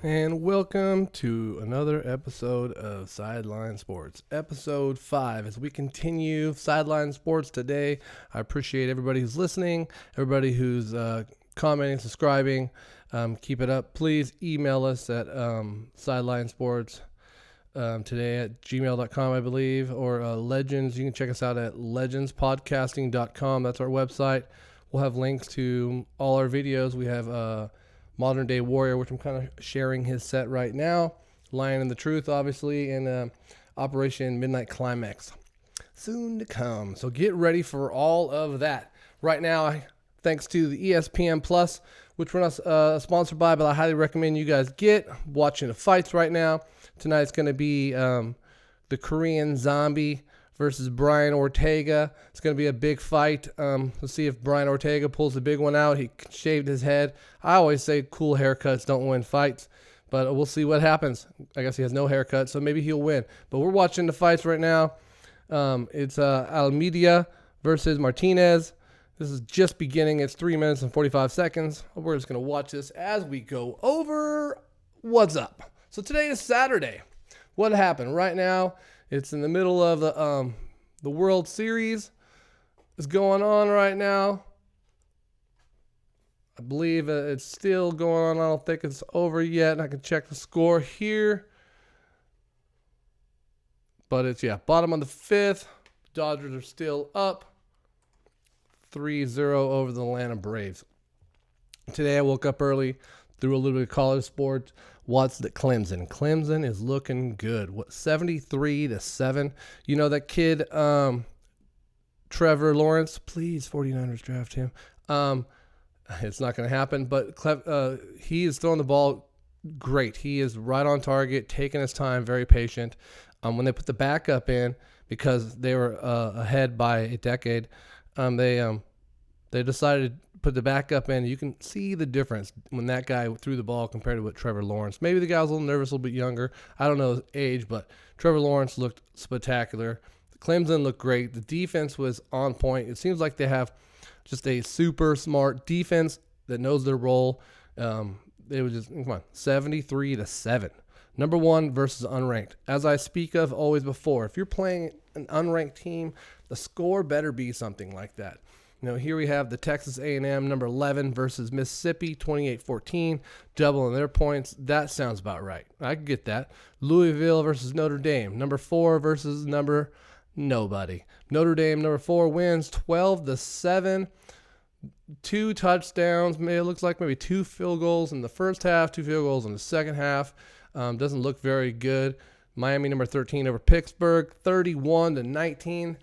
and welcome to another episode of Sideline Sports, episode 5. As we continue Sideline Sports today, I appreciate everybody who's listening, everybody who's commenting, subscribing. Keep it up. Please email us at Sideline Sports today at gmail.com, I believe, or Legends. You can check us out at legendspodcasting.com. That's our website. We'll have links to all our videos. We have Modern Day Warrior, which I'm kind of sharing his set right now. Lion and the Truth, obviously, and Operation Midnight Climax. Soon to come. So get ready for all of that. Right now, thanks to the ESPN Plus, which we're not sponsored by, but I highly recommend you guys get watching the fights right now. Tonight's going to be the Korean Zombie versus Brian Ortega. It's going to be a big fight. Let's see if Brian Ortega pulls the big one out. He shaved his head. I always say cool haircuts don't win fights, but we'll see what happens. I guess he has no haircut, so maybe he'll win. But we're watching the fights right now. It's Almeida versus Martinez. This is just beginning. It's 3 minutes and 45 seconds. We're just going to watch this as we go over what's up. So today is Saturday. What happened? Right now, it's in the middle of the World Series is going on right now. I believe it's still going on. I don't think it's over yet. I can check the score here. But it's, bottom of the 5th. Dodgers are still up 3-0 over the Atlanta Braves. Today I woke up early, threw a little bit of college sports. Watched the Clemson. Clemson is looking good. 73-7. You know that kid, Trevor Lawrence? Please, 49ers draft him. It's not going to happen, but he is throwing the ball great. He is right on target, taking his time, very patient. When they put the backup in, because they were ahead by a decade, they decided to put the backup in. You can see the difference when that guy threw the ball compared to what Trevor Lawrence. Maybe the guy was a little nervous, a little bit younger. I don't know his age, but Trevor Lawrence looked spectacular. Clemson looked great. The defense was on point. It seems like they have just a super smart defense that knows their role. It was just, 73-7. Number 1 versus unranked. As I speak of always before, if you're playing an unranked team, the score better be something like that. You know, here we have the Texas A&M number 11 versus Mississippi 28-14, doubling their points. That sounds about right. I can get that. Louisville versus Notre Dame, number 4 versus number nobody. Notre Dame number 4 wins 12-7. 2 touchdowns. It looks like maybe 2 field goals in the first half, 2 field goals in the second half. Doesn't look very good. Miami number 13 over Pittsburgh, 31-19.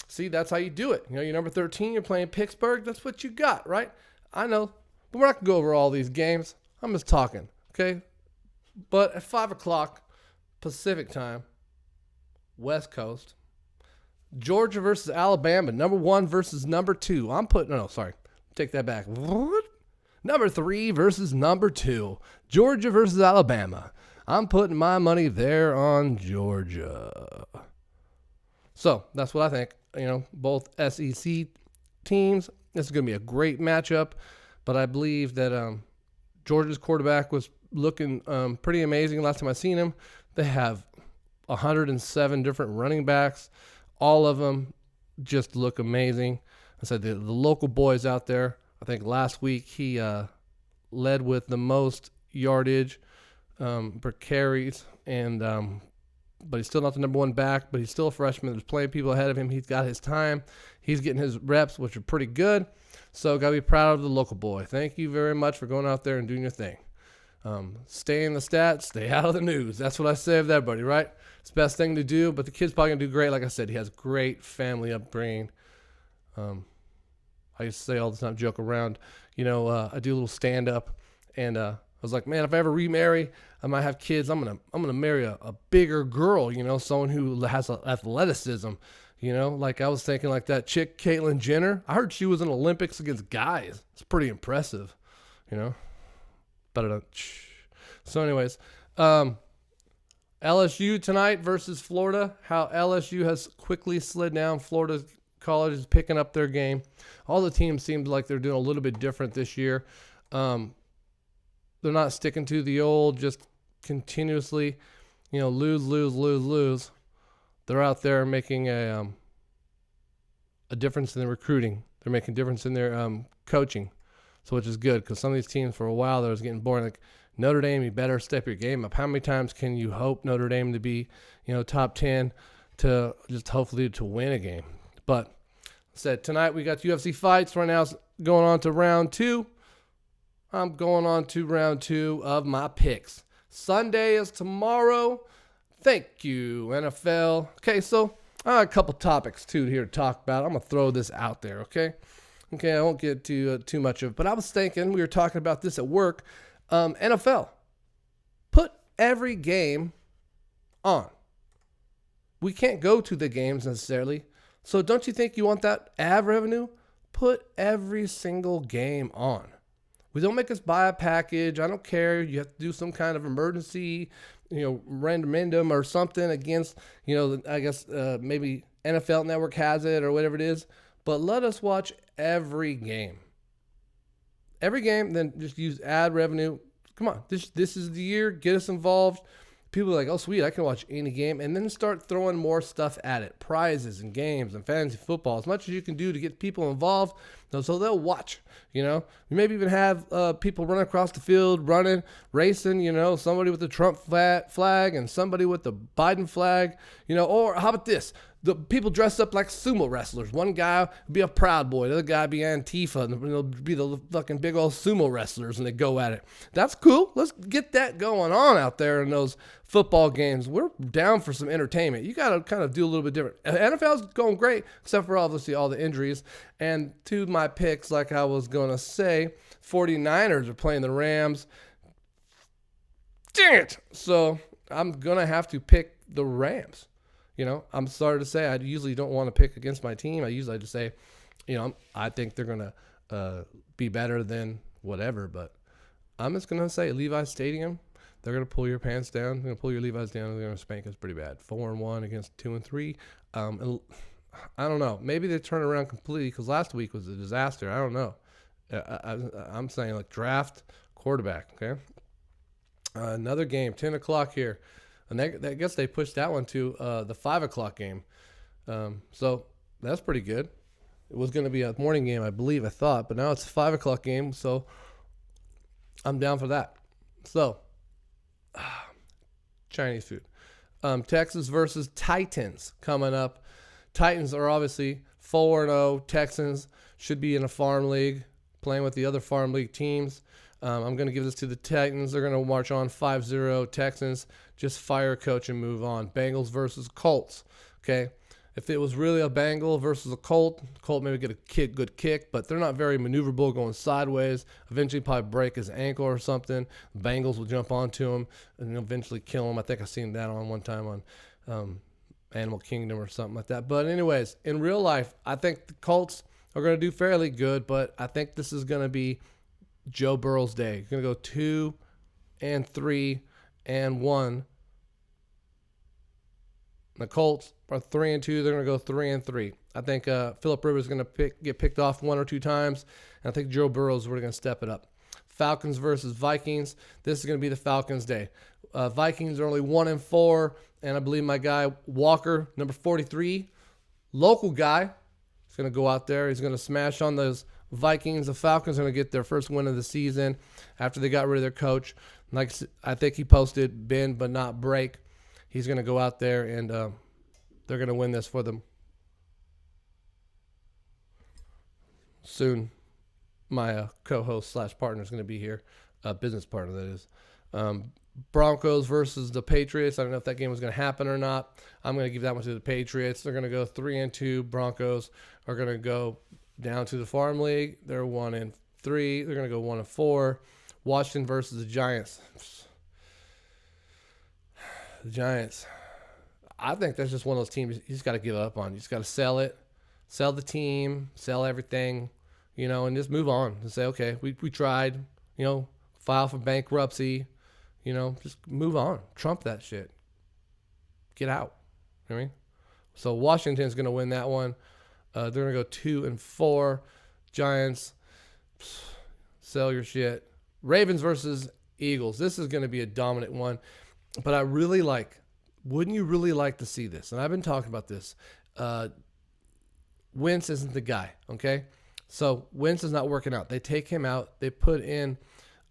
See, that's how you do it. You know, you're number 13, you're playing Pittsburgh. That's what you got, right? I know, but we're not going to go over all these games. I'm just talking, okay? But at 5 o'clock Pacific time, West Coast, Georgia versus Alabama, number 1 versus number 2. Take that back. What? Number 3 versus number 2. Georgia versus Alabama. I'm putting my money there on Georgia. So that's what I think. You know, both SEC teams. This is going to be a great matchup. But I believe that Georgia's quarterback was looking pretty amazing last time I seen him. They have 107 different running backs. All of them just look amazing. I said the local boys out there, I think last week he led with the most yardage per carries, and but he's still not the number 1 back, but he's still a freshman. There's plenty of people ahead of him. He's got his time. He's getting his reps, which are pretty good. So got to be proud of the local boy. Thank you very much for going out there and doing your thing. Stay in the stats, stay out of the news. That's what I say of everybody, right? It's the best thing to do, but the kid's probably going to do great. Like I said, he has great family upbringing. I used to say all the time, joke around. You know, I do a little stand-up, and I was like, man, if I ever remarry, I might have kids. I'm gonna marry a bigger girl, you know, someone who has athleticism, you know. Like I was thinking, like that chick, Caitlyn Jenner. I heard she was in Olympics against guys. It's pretty impressive, you know. But I don't. So, anyways, LSU tonight versus Florida. How LSU has quickly slid down. Florida College is picking up their game. All the teams seem like they're doing a little bit different this year. They're not sticking to the old just continuously, lose, they're out there making a difference in their recruiting. They're making a difference in their coaching, so which is good because some of these teams for a while that was getting boring. Like Notre Dame, you better step your game up. How many times can you hope Notre Dame to be, top 10 to just hopefully to win a game? But said tonight we got UFC fights. Right now it's going on to round 2. I'm going on to round 2 of my picks. Sunday is tomorrow. Thank you, NFL. Okay, so I got a couple topics too here to talk about. I'm gonna throw this out there, okay? Okay, I won't get too much of it, but I was thinking we were talking about this at work. NFL, put every game on. We can't go to the games necessarily. So don't you think you want that ad revenue? Put every single game on. We don't make us buy a package. I don't care. You have to do some kind of emergency, referendum or something against, I guess maybe NFL Network has it or whatever it is. But let us watch every game. Every game, then just use ad revenue. Come on, this is the year. Get us involved. People are like, oh, sweet, I can watch any game. And then start throwing more stuff at it. Prizes and games and fantasy football. As much as you can do to get people involved so they'll watch, You maybe even have people run across the field, running, racing, somebody with the Trump flag and somebody with the Biden flag, Or how about this? The people dress up like sumo wrestlers. One guy will be a Proud Boy. The other guy will be Antifa. And they'll be the fucking big old sumo wrestlers, and they go at it. That's cool. Let's get that going on out there in those football games. We're down for some entertainment. You got to kind of do a little bit different. NFL's going great, except for obviously all the injuries. And to my picks, like I was going to say, 49ers are playing the Rams. Dang it! So I'm going to have to pick the Rams. I'm sorry to say I usually don't want to pick against my team. I usually just say, I think they're going to be better than whatever. But I'm just going to say Levi's Stadium, they're going to pull your pants down. They're going to pull your Levi's down. And they're going to spank us pretty bad. 4-1 against 2-3. And I don't know. Maybe they turn around completely because last week was a disaster. I don't know. I'm saying like draft quarterback, okay? Another game, 10 o'clock here. And I guess they pushed that one to the 5 o'clock game. So that's pretty good. It was going to be a morning game, I thought. But now it's a 5 o'clock game. So I'm down for that. So, Chinese food. Texas versus Titans coming up. Titans are obviously 4-0. Texans should be in a farm league, playing with the other farm league teams. I'm going to give this to the Titans. They're going to march on 5-0. Texans, just fire coach and move on. Bengals versus Colts. Okay. If it was really a Bengal versus a Colt maybe get a good kick, but they're not very maneuverable going sideways. Eventually probably break his ankle or something. The Bengals will jump onto him and eventually kill him. I think I seen that on one time on Animal Kingdom or something like that. But anyways, in real life, I think the Colts are going to do fairly good, but I think this is going to be Joe Burrow's day. He's going to go 2-3-1. The Colts are 3-2. They're going to go 3-3. I think Phillip Rivers is going to get picked off one or two times, and I think Joe Burrow is really going to step it up. Falcons versus Vikings. This is going to be the Falcons' day. Vikings are only 1-4, and I believe my guy Walker, number 43, local guy, is going to go out there. He's going to smash on those Vikings. The Falcons are going to get their first win of the season after they got rid of their coach. Like I think he posted, bend but not break. He's going to go out there and they're going to win this for them. Soon, my co-host / partner is going to be here. Business partner, that is. Broncos versus the Patriots. I don't know if that game was going to happen or not. I'm going to give that one to the Patriots. They're going to go 3-2. Broncos are going to go down to the farm league. They're 1-3. They're going to go 1-4. Washington versus the Giants. The Giants. I think that's just one of those teams you just got to give up on. You just got to sell it, sell the team, sell everything, and just move on and say, okay, we tried, file for bankruptcy, just move on. Trump that shit. Get out. You know what I mean? So Washington's going to win that one. They're going to go 2-4. Giants, sell your shit. Ravens versus Eagles. This is going to be a dominant one, but wouldn't you really like to see this? And I've been talking about this. Wentz isn't the guy, okay? So Wentz is not working out. They take him out. They put in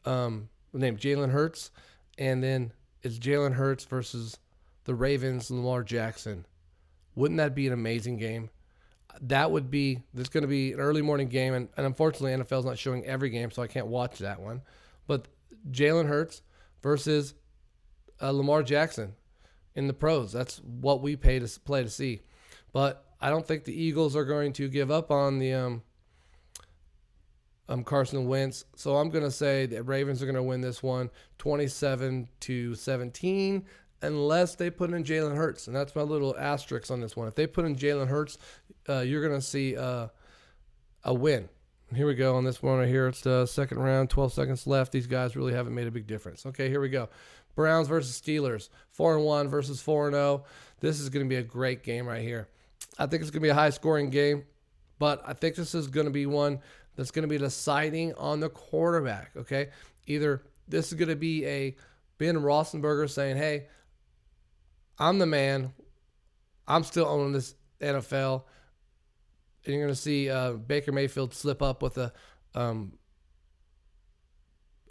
the name Jalen Hurts, and then it's Jalen Hurts versus the Ravens, Lamar Jackson. Wouldn't that be an amazing game? There's going to be an early morning game, and unfortunately NFL's not showing every game, so I can't watch that one. But Jalen Hurts versus Lamar Jackson in the pros. That's what we pay to play to see. But I don't think the Eagles are going to give up on the Carson Wentz. So I'm going to say the Ravens are going to win this one 27-17 unless they put in Jalen Hurts. And that's my little asterisk on this one. If they put in Jalen Hurts, you're going to see a win. Here we go on this one right here. It's the second round, 12 seconds left. These guys really haven't made a big difference. Okay, here we go. Browns versus Steelers, 4-1 versus 4-0. This is going to be a great game right here. I think it's going to be a high-scoring game, but I think this is going to be one that's going to be deciding on the quarterback, okay? Either this is going to be a Ben Roethlisberger saying, hey, I'm the man. I'm still owning this NFL. And you're going to see Baker Mayfield slip up with an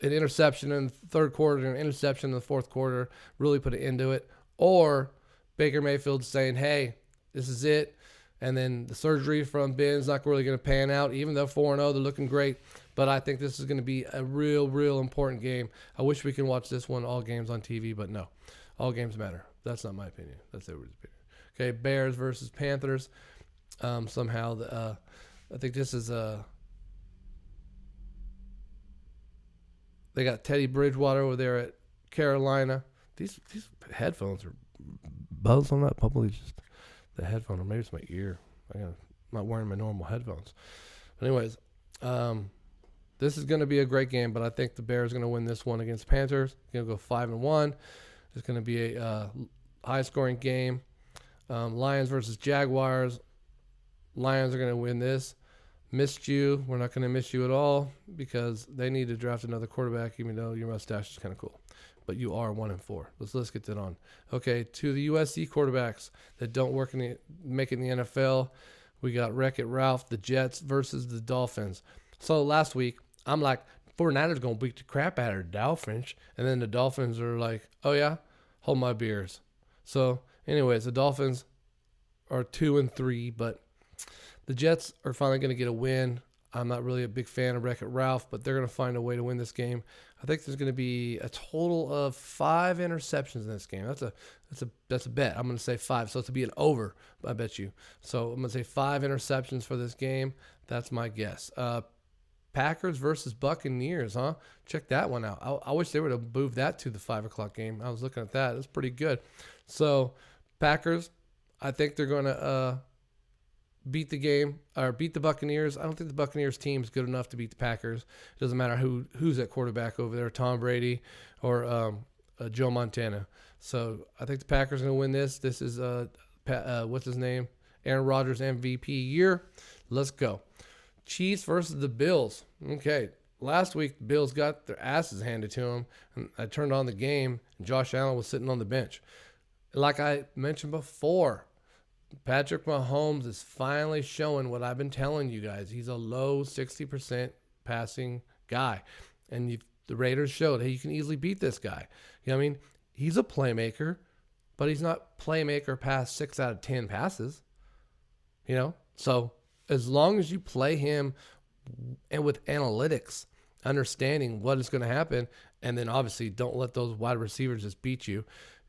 interception in the third quarter, an interception in the fourth quarter, really put an end to it. Or Baker Mayfield saying, hey, this is it. And then the surgery from Ben's not really going to pan out, even though 4-0, they're looking great. But I think this is going to be a real important game. I wish we could watch this one, all games on TV, but no. All games matter. That's not my opinion. That's everybody's opinion. Okay, Bears versus Panthers. I think this is they got Teddy Bridgewater over there at Carolina. These headphones are buzzed on that. Probably just the headphone, or maybe it's my ear. I'm not wearing my normal headphones. But anyways, this is going to be a great game, but I think the Bears are going to win this one against the Panthers. Going to go 5-1. It's going to be a high-scoring game. Lions versus Jaguars. Lions are going to win this. Missed you. We're not going to miss you at all because they need to draft another quarterback, even though your mustache is kind of cool. But you are 1-4. Let's get that on. Okay, to the USC quarterbacks that don't make it in the NFL, we got Wreck-It Ralph, the Jets versus the Dolphins. So last week, I'm like, 49ers going to beat the crap out of the Dolphins. And then the Dolphins are like, oh yeah, hold my beers. So anyways, the Dolphins are 2-3, but the Jets are finally going to get a win. I'm not really a big fan of Wreck-It Ralph, but they're going to find a way to win this game. I think there's going to be a total of 5 interceptions in this game. That's a bet. I'm going to say 5. So it's to be an over, I bet you. So I'm going to say 5 interceptions for this game. That's my guess. Packers versus Buccaneers, huh? Check that one out. I wish they would have moved that to the 5 o'clock game. I was looking at that. It's pretty good. So Packers, I think they're going to beat the Buccaneers. I don't think the Buccaneers team is good enough to beat the Packers. It doesn't matter who's at quarterback over there, Tom Brady or Joe Montana. So I think the Packers are going to win this. This is what's his name? Aaron Rodgers MVP year. Let's go. Chiefs versus the Bills. Okay. Last week, the Bills got their asses handed to them. And I turned on the game, and Josh Allen was sitting on the bench. Like I mentioned before, Patrick Mahomes is finally showing what I've been telling you guys. He's a low 60% passing guy. And the Raiders showed, hey, you can easily beat this guy. You know what I mean? He's a playmaker, but he's not playmaker past 6 out of 10 passes. You know? So as long as you play him and with analytics, understanding what is going to happen, and then obviously don't let those wide receivers just beat you,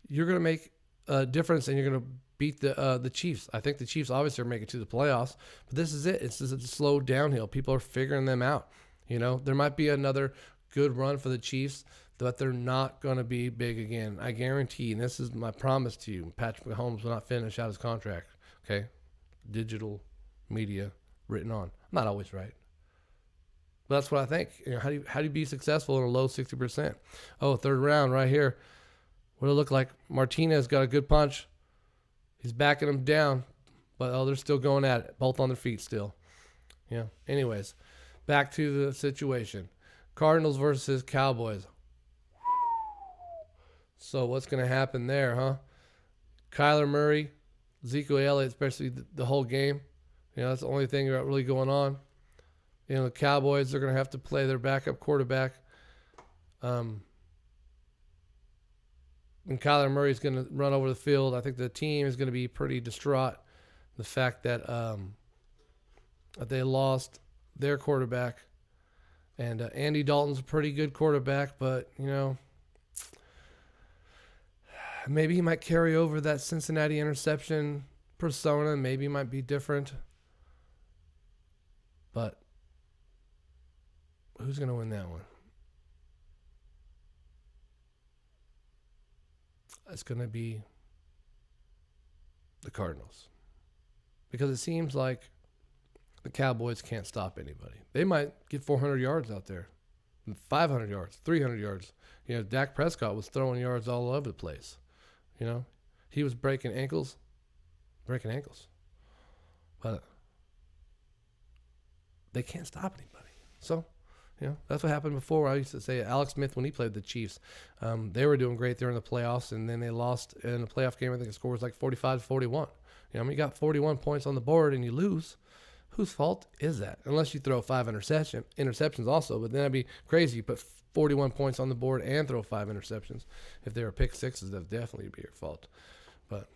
you're going to make a difference and you're going to beat the Chiefs. I think the Chiefs obviously are making it to the playoffs, but this is it. It's just a slow downhill. People are figuring them out. You know, there might be another good run for the Chiefs, but they're not going to be big again. I guarantee, and this is my promise to you, Patrick Mahomes will not finish out his contract. Okay? Digital media written on. I'm not always right. But that's what I think. You know, how do you be successful in a low 60%? Oh, third round right here. What it look like? Martinez got a good punch. He's backing him down, but they're still going at it, both on their feet still. Yeah. Anyways, back to the situation. Cardinals versus Cowboys. So what's going to happen there, huh? Kyler Murray, Ezekiel Elliott, especially the whole game. That's the only thing really going on. The Cowboys are going to have to play their backup quarterback. And Kyler Murray is going to run over the field. I think the team is going to be pretty distraught. The fact that they lost their quarterback. And Andy Dalton's a pretty good quarterback, but, maybe he might carry over that Cincinnati interception persona. Maybe it might be different. But who's going to win that one? It's going to be the Cardinals. Because it seems like the Cowboys can't stop anybody. They might get 400 yards out there, 500 yards, 300 yards. Dak Prescott was throwing yards all over the place. He was breaking ankles. But they can't stop anybody. So, that's what happened before. I used to say Alex Smith, when he played the Chiefs, they were doing great there in the playoffs, and then they lost in the playoff game. I think the score was like 45-41. You got 41 points on the board and you lose. Whose fault is that? Unless you throw 5 interceptions also, but then that'd be crazy. You put 41 points on the board and throw 5 interceptions. If they were pick sixes, that'd definitely be your fault. But,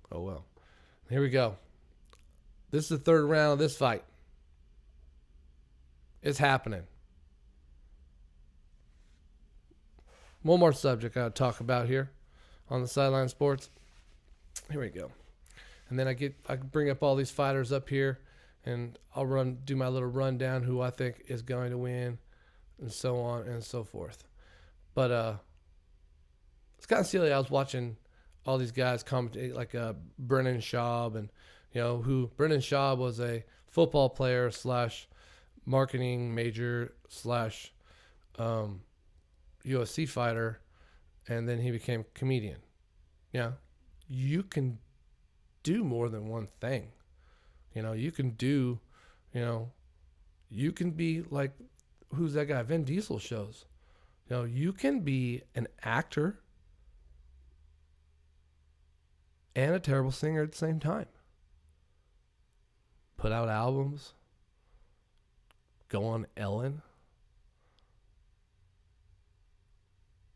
oh well. Here we go. This is the third round of this fight. It's happening. One more subject I'll talk about here on the Sideline Sports. Here we go. And then I bring up all these fighters up here, and I'll do my little rundown who I think is going to win, and so on and so forth. But it's kind of silly. I was watching all these guys commentate, like Brennan Schaub, and who Brennan Schaub was a football player / marketing major / UFC fighter, and then he became a comedian. You can do more than one thing. You can do, you can be like, who's that guy? Vin Diesel shows. You can be an actor and a terrible singer at the same time. Put out albums. Go on Ellen.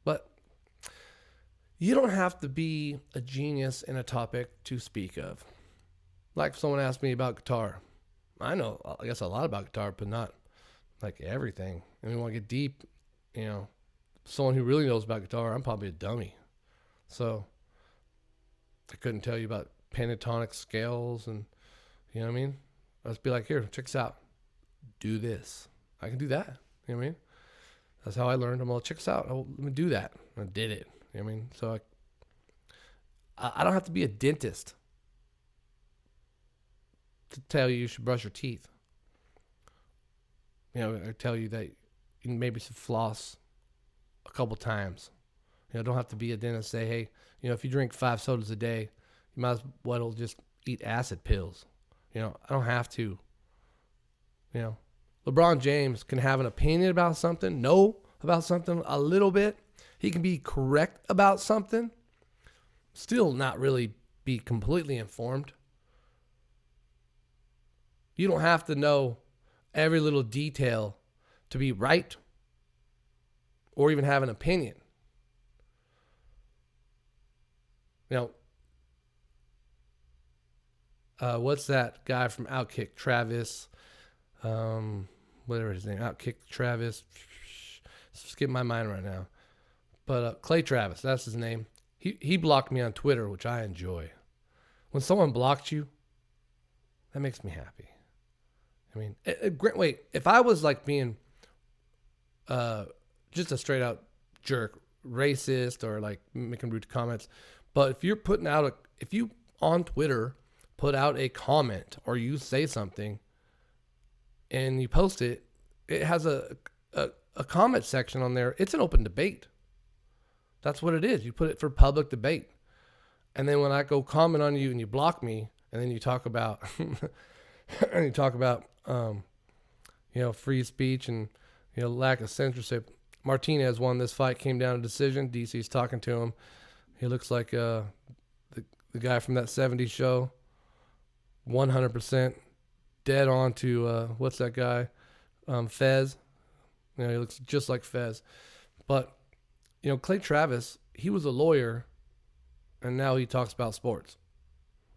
But you don't have to be a genius in a topic to speak of. Like if someone asked me about guitar. I know, I guess, a lot about guitar, but not like everything. And we want to get deep, someone who really knows about guitar, I'm probably a dummy. So I couldn't tell you about pentatonic scales and, you know what I mean? I'll just be like, here, check this out. Do this. I can do that. You know what I mean? That's how I learned. I'm like, check this out. Let me do that. I did it. You know what I mean? So I don't have to be a dentist to tell you should brush your teeth. I tell you that you maybe should floss a couple times. Don't have to be a dentist. Say, hey, if you drink 5 sodas a day, you might as well just eat acid pills. I don't have to. LeBron James can have an opinion about something, know about something a little bit. He can be correct about something, still not really be completely informed. You don't have to know every little detail to be right or even have an opinion. What's that guy from Outkick? Travis, whatever his name, Outkick Travis. Skip my mind right now. But Clay Travis, that's his name. He blocked me on Twitter, which I enjoy. When someone blocks you, that makes me happy. I mean, wait, if I was like being just a straight out jerk, racist, or like making rude comments, but if you're putting out if you on Twitter put out a comment or you say something and you post it, it has a comment section on there. It's an open debate. That's what it is. You put it for public debate. And then when I go comment on you and you block me, and then you talk about free speech and lack of censorship, Martinez won this fight, came down to decision. DC's talking to him. He looks like the guy from that 70s show. 100% dead on to, what's that guy? Fez. He looks just like Fez. But, Clay Travis, he was a lawyer, and now he talks about sports.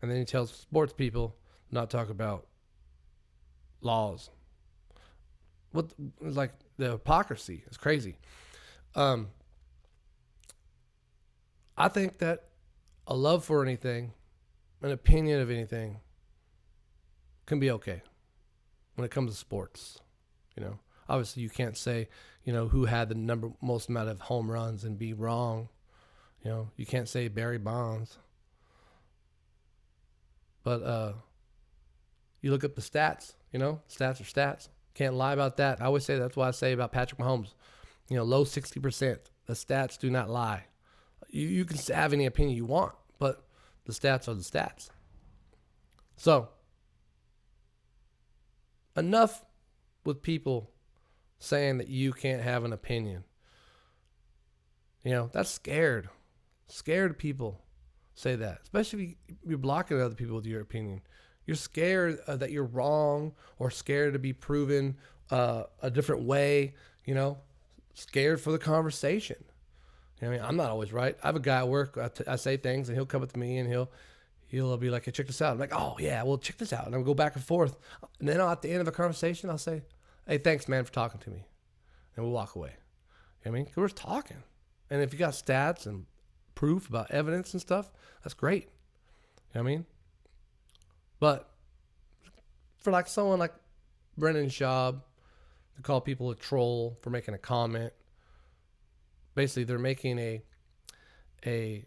And then he tells sports people not talk about laws. Like the hypocrisy is crazy. I think that a love for anything, an opinion of anything, can be okay when it comes to sports. Obviously you can't say, who had the most amount of home runs and be wrong. You can't say Barry Bonds. But you look up the stats, stats are stats. Can't lie about that. I always say that's what I say about Patrick Mahomes. Low 60%. The stats do not lie. You can have any opinion you want, but the stats are the stats. So, enough with people saying that you can't have an opinion. That's scared. Scared people say that, especially if you're blocking other people with your opinion. You're scared that you're wrong or scared to be proven a different way, scared for the conversation. I'm not always right. I have a guy at work, I say things and he'll come up to me and he'll be like, hey, check this out. I'm like, oh yeah, well check this out. And I'll go back and forth. And then at the end of a conversation, I'll say, hey, thanks man for talking to me. And we'll walk away. Because we're talking. And if you got stats and proof about evidence and stuff, that's great. But for like someone like Brendan Schaub to call people a troll for making a comment, basically they're making a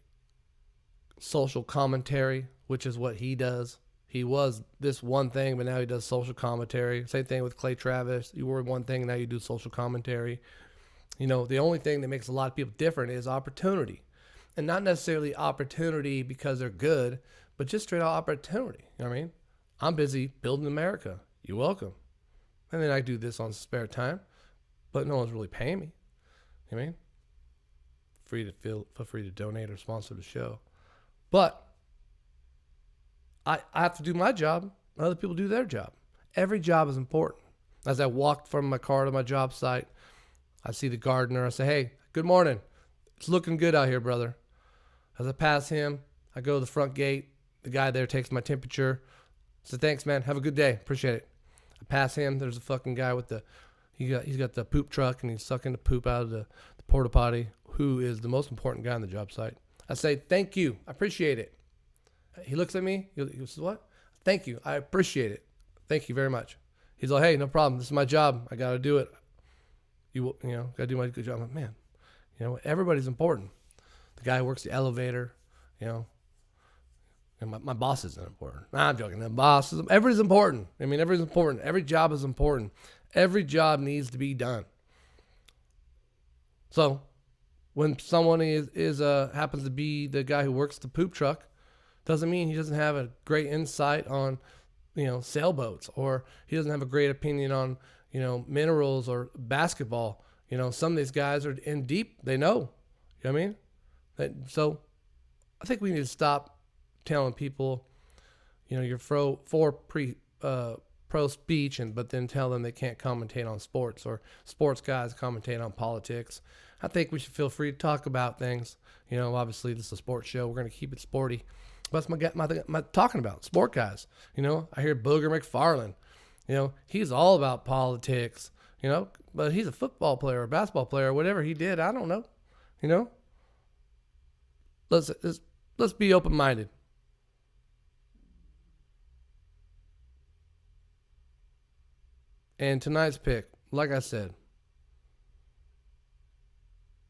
social commentary, which is what he does. He was this one thing, but now he does social commentary. Same thing with Clay Travis. You were one thing, now you do social commentary. The only thing that makes a lot of people different is opportunity. And not necessarily opportunity because they're good, but just straight out opportunity. I'm busy building America. You're welcome. And then I do this on spare time, but no one's really paying me. Feel free to donate or sponsor the show. But I have to do my job. Other people do their job. Every job is important. As I walk from my car to my job site, I see the gardener. I say, hey, good morning. It's looking good out here, brother. As I pass him, I go to the front gate. The guy there takes my temperature. I say, thanks, man. Have a good day. Appreciate it. I pass him. There's a fucking guy with he's got the poop truck and he's sucking the poop out of the porta potty, who is the most important guy on the job site. I say, thank you. I appreciate it. He looks at me. He says, what? Thank you. I appreciate it. Thank you very much. He's like, hey, no problem. This is my job. I got to do it. Got to do my good job. I'm like, man, everybody's important. The guy who works the elevator, and my boss isn't important. Nah, I'm joking. The boss is, everybody's important. Everybody's important. Every job is important. Every job needs to be done. So when someone is happens to be the guy who works the poop truck, doesn't mean he doesn't have a great insight on, sailboats, or he doesn't have a great opinion on, minerals or basketball. Some of these guys are in deep. They know. You know what I mean? So I think we need to stop telling people, you're pro speech, but then tell them they can't commentate on sports, or sports guys commentate on politics. I think we should feel free to talk about things. Obviously this is a sports show. We're going to keep it sporty. That's my talking about sport guys. I hear Booger McFarland. He's all about politics. But he's a football player or basketball player or whatever he did. I don't know. Let's be open-minded. And tonight's pick, like I said,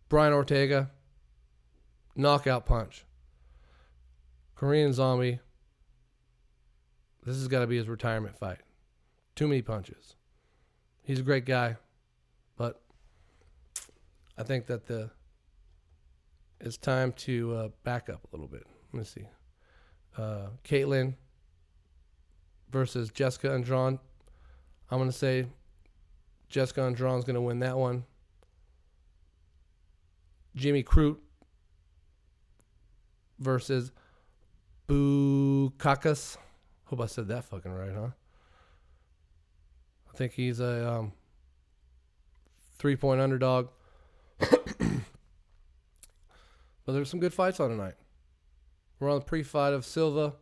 Brian Ortega, knockout punch. Korean Zombie, this has got to be his retirement fight. Too many punches. He's a great guy, but I think that it's time to back up a little bit. Let me see. Caitlin versus Jessica Andrade. I'm going to say Jessica Andrade's going to win that one. Jimmy Crute versus Bukakas. Hope I said that fucking right, huh? I think he's a 3-point underdog. But there's some good fights on tonight. We're on the pre-fight of Silva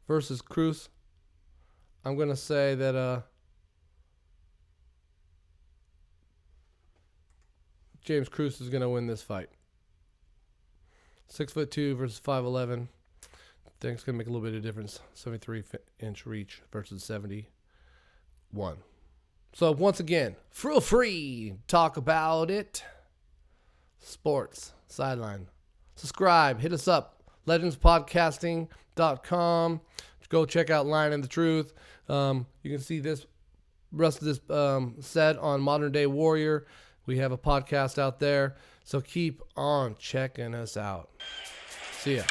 versus Cruz. I'm going to say that James Cruz is going to win this fight. 6'2" versus 5'11". I think it's going to make a little bit of difference. 73-inch reach versus 71. So once again, feel free to talk about it. Sports, Sideline. Subscribe, hit us up, legendspodcasting.com. Go check out Lion and the Truth. You can see this rest of this set on Modern Day Warrior. We have a podcast out there, so keep on checking us out. See ya.